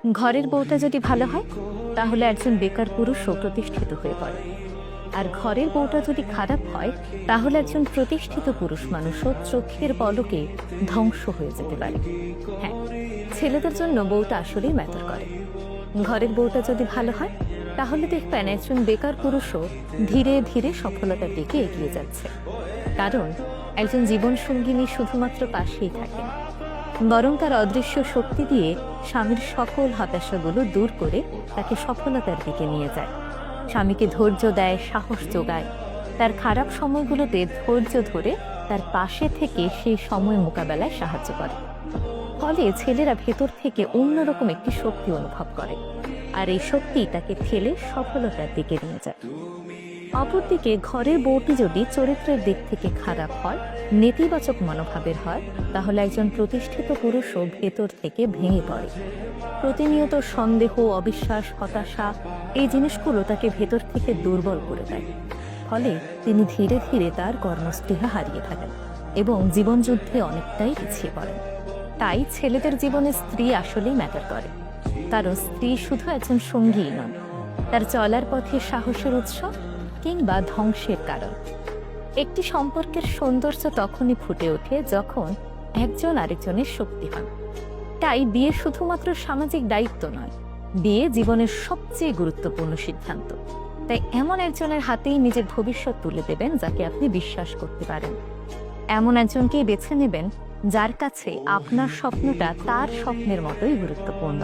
ঘরের বউটা যদি ভালো হয় তাহলে একজন বেকার পুরুষও প্রতিষ্ঠিত হয়ে পড়ে, আর ঘরের বউটা যদি খারাপ হয় তাহলে একজন প্রতিষ্ঠিত পুরুষ মানুষও চোখের পলকে ধ্বংস হয়ে যেতে পারে। হ্যাঁ, ছেলেদের জন্য বউটা আসলেই ম্যাটার করে। ঘরের বউটা যদি ভালো হয় তাহলে দেখবেন একজন বেকার পুরুষও ধীরে ধীরে সফলতার দিকে এগিয়ে যাচ্ছে, কারণ একজন জীবন সঙ্গিনী শুধুমাত্র পাশেই থাকে না, বরং তার অদৃশ্য শক্তি দিয়ে স্বামীর সকল হতাশাগুলো দূর করে তাকে সফলতার দিকে নিয়ে যায়। স্বামীকে ধৈর্য দেয়, সাহস যোগায়, তার খারাপ সময়গুলোতে ধৈর্য ধরে তার পাশে থেকে সেই সময় মোকাবেলায় সাহায্য করে। ফলে ছেলেরা ভেতর থেকে অন্যরকম একটি শক্তি অনুভব করে, আর এই শক্তি তাকে ঠেলে সফলতার দিকে নিয়ে যায়। অপরদিকে ঘরের বউটি যদি চরিত্রের দিক থেকে খারাপ হয়, নেতিবাচক মনোভাবের হয়, তাহলে একজন প্রতিষ্ঠিত পুরুষও ভেতর থেকে ভেঙে পড়ে। প্রতিনিয়ত সন্দেহ, অবিশ্বাস, হতাশা এই জিনিসগুলো তাকে ভেতর থেকে দুর্বল করে দেয়। ফলে তিনি ধীরে ধীরে তার কর্মস্পৃহা হারিয়ে থাকেন এবং জীবনযুদ্ধে অনেকটাই পিছিয়ে পড়েন। তাই ছেলেদের জীবনে স্ত্রী আসলেই ম্যাটার করে, কারণ স্ত্রী শুধু একজন সঙ্গীই নন, তার চলার পথে সাহসের উৎস কিংবা ধ্বংসের কারণ। একটি সম্পর্কের সৌন্দর্য তখনই ফুটে ওঠে যখন একজন আরেকজনের শক্তি হন। তাই বিয়ে শুধুমাত্র সামাজিক দায়িত্ব নয়, বিয়ে জীবনের সবচেয়ে গুরুত্বপূর্ণ সিদ্ধান্ত। তাই এমন একজনের হাতেই নিজের ভবিষ্যৎ তুলে দেবেন যাকে আপনি বিশ্বাস করতে পারেন। এমন একজনকেই বেছে নেবেন যার কাছে আপনার স্বপ্নটা তার স্বপ্নের মতোই গুরুত্বপূর্ণ।